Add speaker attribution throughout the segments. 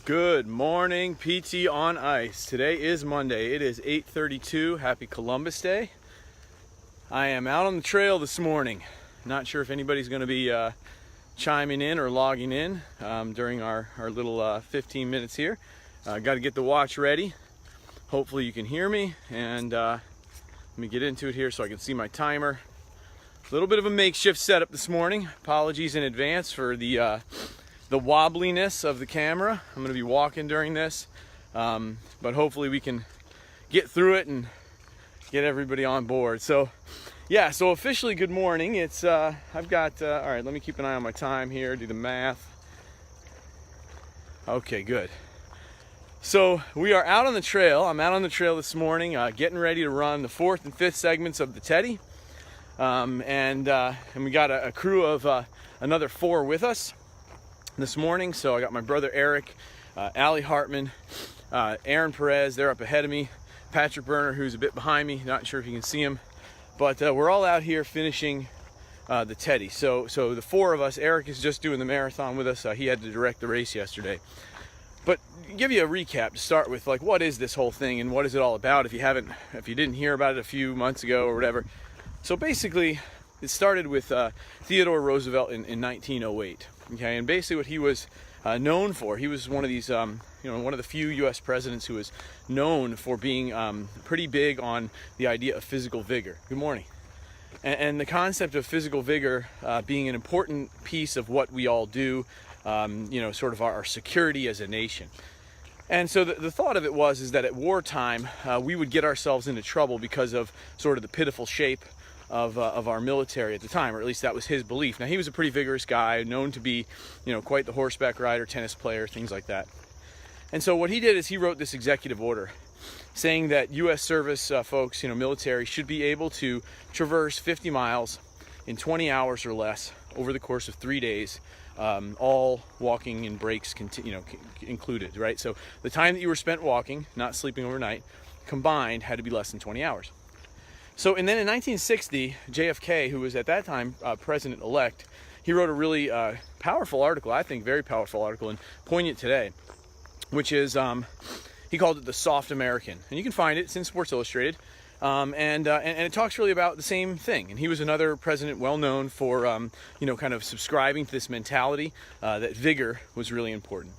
Speaker 1: Good morning, PT on Ice. Today is Monday. It is 8:32. Happy Columbus Day. I am out on the trail this morning. Not sure if anybody's going to be chiming in or logging in during our little 15 minutes here. Got to get the watch ready. Hopefully you can hear me, and let me get into it here so I can see my timer. A little bit of a makeshift setup this morning. Apologies in advance for the wobbliness of the camera. I'm going to be walking during this, but hopefully we can get through it and get everybody on board. So yeah, so officially good morning. It's I've got all right, let me keep an eye on my time here, do the math. Okay, good. So we are out on the trail. I'm out on the trail this morning, getting ready to run the 4th and 5th segments of the Teddy, and we got a crew of another 4 with us this morning. So I got my brother Eric, Allie Hartman, Aaron Perez, they're up ahead of me, Patrick Berner, who's a bit behind me, not sure if you can see him, but we're all out here finishing the Teddy. So the 4 of us, Eric is just doing the marathon with us. He had to direct the race yesterday. But give you a recap to start with, like, what is this whole thing and what is it all about if you didn't hear about it a few months ago or whatever. So basically it started with Theodore Roosevelt in 1908. Okay, and basically what he was known for, he was one of these, one of the few U.S. presidents who was known for being pretty big on the idea of physical vigor. Good morning. And the concept of physical vigor being an important piece of what we all do, sort of our security as a nation. And so the thought of it is that at wartime, we would get ourselves into trouble because of sort of the pitiful shape of our military at the time, or at least that was his belief. Now, he was a pretty vigorous guy, known to be, quite the horseback rider, tennis player, things like that. And so what he did is he wrote this executive order saying that U.S. service folks, military, should be able to traverse 50 miles in 20 hours or less over the course of 3 days, all walking and breaks included, right? So the time that you were spent walking, not sleeping overnight, combined had to be less than 20 hours. So, and then in 1960, JFK, who was at that time president-elect, he wrote a really powerful article, I think very powerful article, and poignant today, which is, he called it The Soft American. And you can find it, it's in Sports Illustrated, and it talks really about the same thing. And he was another president well known for, kind of subscribing to this mentality that vigor was really important.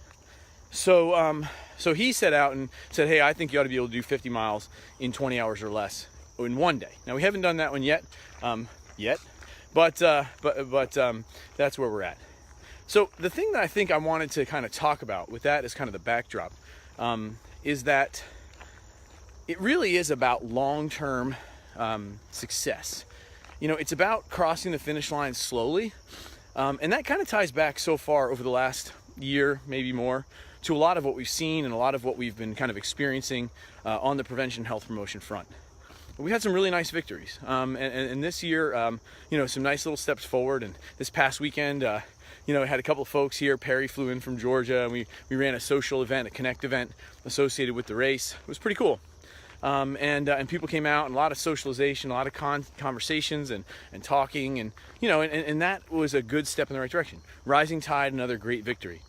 Speaker 1: So, so he set out and said, hey, I think you ought to be able to do 50 miles in 20 hours or less in one day. Now, we haven't done that one yet, but that's where we're at. So the thing that I think I wanted to kind of talk about with that as kind of the backdrop is that it really is about long-term success. It's about crossing the finish line slowly, and that kind of ties back so far over the last year, maybe more, to a lot of what we've seen and a lot of what we've been kind of experiencing on the prevention health promotion front. We had some really nice victories, and this year, some nice little steps forward. And this past weekend, I had a couple of folks here. Perry flew in from Georgia, and we ran a social event, a Connect event associated with the race. It was pretty cool, and people came out, and a lot of socialization, a lot of conversations and talking, and that was a good step in the right direction. Rising Tide, another great victory.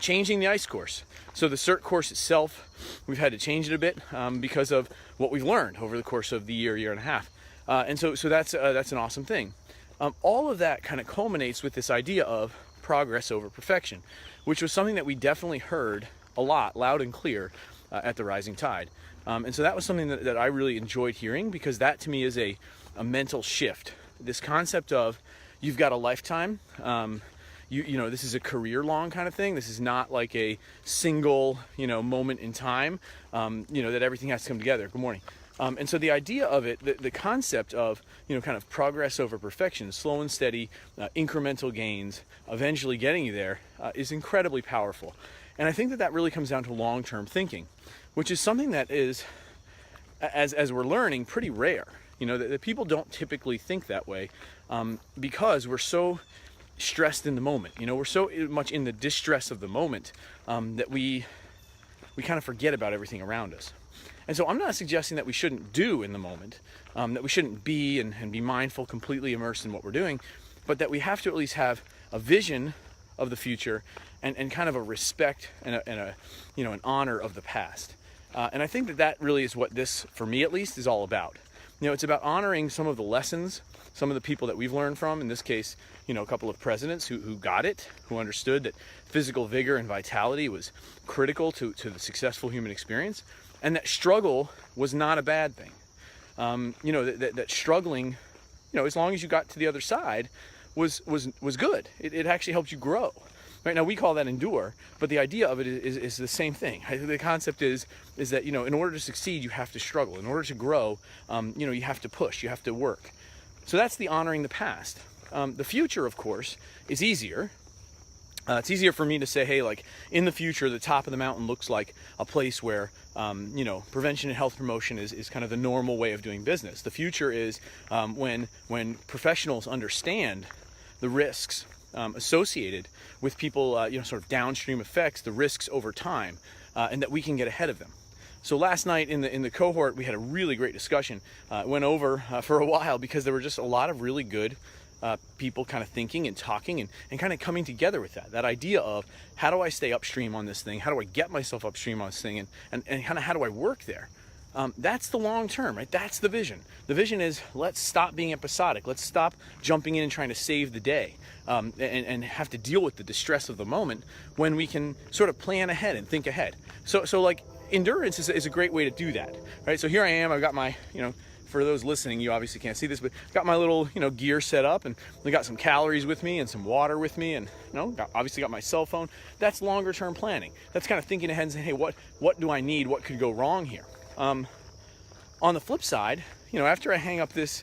Speaker 1: Changing the ice course. So the CERT course itself, we've had to change it a bit because of what we've learned over the course of the year and a half. And so that's an awesome thing. All of that kind of culminates with this idea of progress over perfection, which was something that we definitely heard a lot, loud and clear, at the Rising Tide. And so that was something that I really enjoyed hearing, because that to me is a mental shift. This concept of you've got a lifetime. This is a career-long kind of thing. This is not like a single, moment in time, that everything has to come together. Good morning. And so the idea of it, the concept of, kind of progress over perfection, slow and steady, incremental gains, eventually getting you there, is incredibly powerful. And I think that really comes down to long-term thinking, which is something that is, as we're learning, pretty rare. That people don't typically think that way, because we're so stressed in the moment. We're so much in the distress of the moment that we kind of forget about everything around us. And so I'm not suggesting that we shouldn't do in the moment, that we shouldn't be and be mindful, completely immersed in what we're doing, but that we have to at least have a vision of the future and kind of a respect and a an honor of the past. And I think that really is what this, for me at least, is all about. It's about honoring some of the lessons, some of the people that we've learned from, in this case, a couple of presidents who got it, who understood that physical vigor and vitality was critical to the successful human experience, and that struggle was not a bad thing. That struggling, as long as you got to the other side, was good. It actually helped you grow. Right now we call that endure, but the idea of it is the same thing. The concept is that in order to succeed, you have to struggle. In order to grow, you have to push, you have to work. So that's the honoring the past. The future, of course, is easier. It's easier for me to say, hey, like in the future, the top of the mountain looks like a place where, prevention and health promotion is kind of the normal way of doing business. The future is when professionals understand the risks associated with people, sort of downstream effects, the risks over time, and that we can get ahead of them. So last night in the cohort, we had a really great discussion. It went over for a while because there were just a lot of really good people kind of thinking and talking and kind of coming together with that idea of how do I stay upstream on this thing? How do I get myself upstream on this thing? And kind of how do I work there? That's the long term, right? That's the vision. The vision is, let's stop being episodic. Let's stop jumping in and trying to save the day and have to deal with the distress of the moment when we can sort of plan ahead and think ahead. So like endurance is a great way to do that, right? So here I am, I've got my, for those listening, you obviously can't see this, but got my little, gear set up, and I got some calories with me and some water with me, and obviously got my cell phone. That's longer term planning. That's kind of thinking ahead and saying, hey, what do I need? What could go wrong here? On the flip side, after I hang up this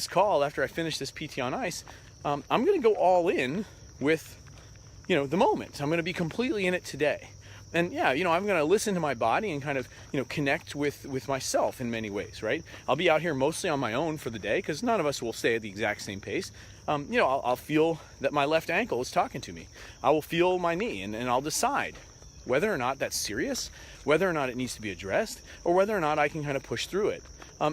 Speaker 1: call, after I finish this PT on Ice, I'm going to go all in with, the moment. I'm going to be completely in it today. And yeah, I'm going to listen to my body and kind of, connect with myself in many ways, right? I'll be out here mostly on my own for the day because none of us will stay at the exact same pace. I'll feel that my left ankle is talking to me. I will feel my knee and I'll decide whether or not that's serious, whether or not it needs to be addressed, or whether or not I can kind of push through it.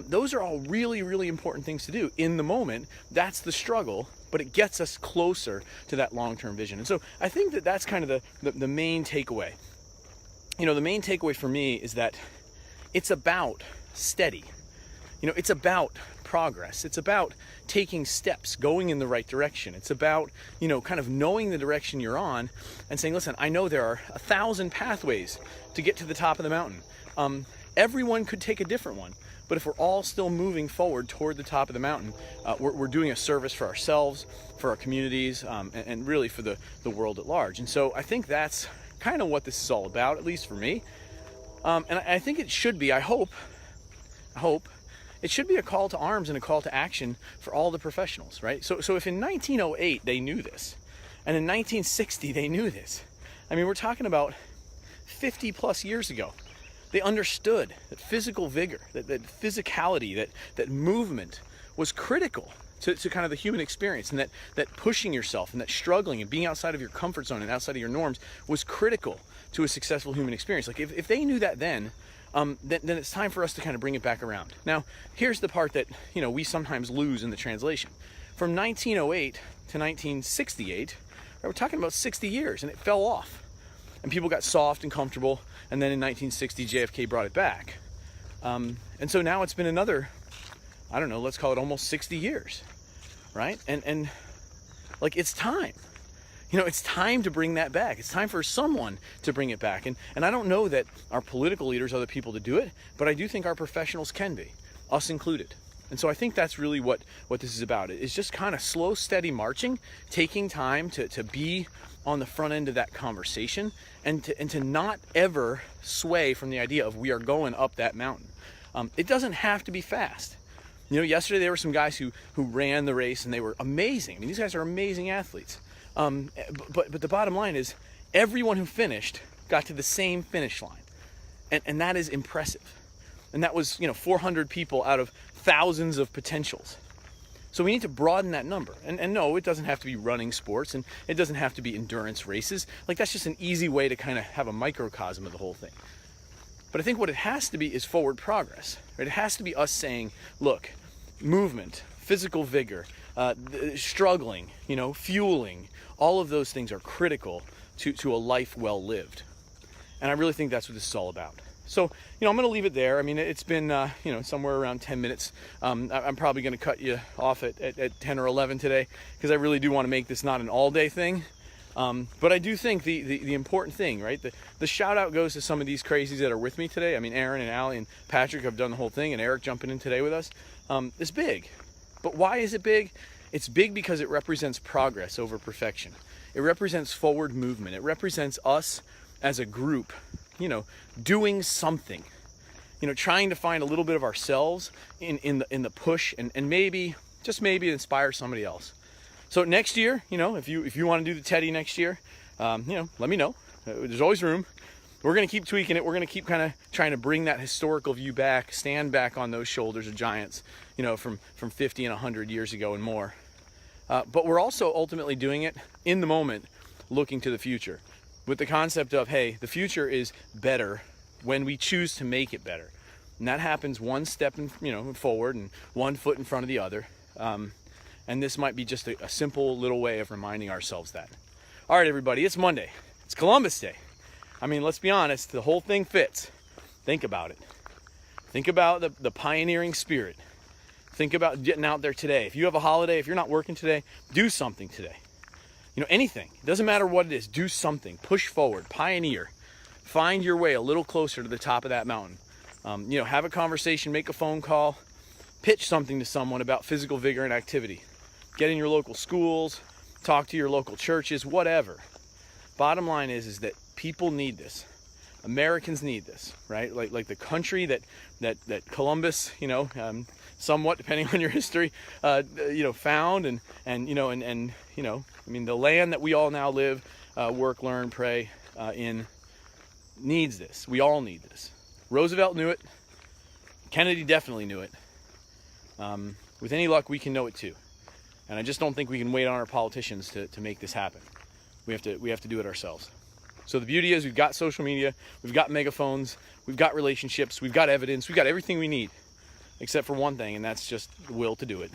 Speaker 1: Those are all really, really important things to do in the moment. That's the struggle, but it gets us closer to that long-term vision. And so I think that that's kind of the main takeaway. The main takeaway for me is that it's about steady. It's about progress. It's about taking steps, going in the right direction. It's about, kind of knowing the direction you're on and saying, listen, I know there are 1,000 pathways to get to the top of the mountain. Everyone could take a different one. But if we're all still moving forward toward the top of the mountain, we're doing a service for ourselves, for our communities, and really for the world at large. And so I think that's kind of what this is all about, at least for me. And I think it should be, I hope, it should be a call to arms and a call to action for all the professionals, right? So if in 1908 they knew this, and in 1960 they knew this, I mean, we're talking about 50 plus years ago. They understood that physical vigor, that physicality, that movement was critical to kind of the human experience, and that pushing yourself and that struggling and being outside of your comfort zone and outside of your norms was critical to a successful human experience. Like if they knew that then it's time for us to kind of bring it back around. Now, here's the part that, we sometimes lose in the translation. From 1908 to 1968, we're talking about 60 years, and it fell off. And people got soft and comfortable, and then in 1960, JFK brought it back. And so now it's been another, I don't know, let's call it almost 60 years, right? And like, it's time. It's time to bring that back. It's time for someone to bring it back. And I don't know that our political leaders are the people to do it, but I do think our professionals can be, us included. And so I think that's really what this is about. It's just kind of slow, steady marching, taking time to be on the front end of that conversation and to not ever sway from the idea of we are going up that mountain. It doesn't have to be fast. Yesterday there were some guys who ran the race and they were amazing. I mean, these guys are amazing athletes. But the bottom line is everyone who finished got to the same finish line. And that is impressive. And that was, 400 people out of thousands of potentials. So we need to broaden that number. And no, it doesn't have to be running sports, and it doesn't have to be endurance races. Like, that's just an easy way to kind of have a microcosm of the whole thing. But I think what it has to be is forward progress. Right? It has to be us saying, look, movement, physical vigor, struggling, fueling. All of those things are critical to a life well lived. And I really think that's what this is all about. So, I'm going to leave it there. I mean, it's been, somewhere around 10 minutes. I'm probably going to cut you off at 10 or 11 today, because I really do want to make this not an all-day thing. But I do think the important thing, right? The shout out goes to some of these crazies that are with me today. I mean, Aaron and Allie and Patrick have done the whole thing, and Eric jumping in today with us. It's big. But why is it big? It's big because it represents progress over perfection. It represents forward movement. It represents us as a group, doing something, trying to find a little bit of ourselves in the push, and maybe, just maybe, inspire somebody else. So next year, if you want to do the Teddy next year, let me know. There's always room. We're going to keep tweaking it. We're going to keep kind of trying to bring that historical view back, stand back on those shoulders of giants, from 50 and 100 years ago and more. But we're also ultimately doing it in the moment, looking to the future, with the concept of, hey, the future is better when we choose to make it better. And that happens one step forward and one foot in front of the other. And this might be just a simple little way of reminding ourselves that. All right, everybody, it's Monday. It's Columbus Day. I mean, let's be honest, the whole thing fits. Think about it. Think about the pioneering spirit. Think about getting out there today. If you have a holiday, if you're not working today, do something today. Anything. It doesn't matter what it is. Do something. Push forward. Pioneer. Find your way a little closer to the top of that mountain. Have a conversation, make a phone call, pitch something to someone about physical vigor and activity. Get in your local schools, talk to your local churches, whatever. Bottom line is that people need this. Americans need this, right? Like the country that Columbus, somewhat depending on your history, found and the land that we all now live, work, learn, pray in needs this. We all need this. Roosevelt knew it. Kennedy definitely knew it. With any luck, we can know it too. And I just don't think we can wait on our politicians to make this happen. We have to do it ourselves. So the beauty is we've got social media, we've got megaphones, we've got relationships, we've got evidence, we've got everything we need, except for one thing, and that's just the will to do it.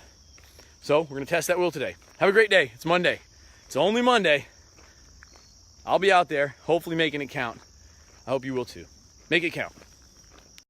Speaker 1: So we're going to test that will today. Have a great day. It's Monday. It's only Monday. I'll be out there, hopefully making it count. I hope you will too. Make it count.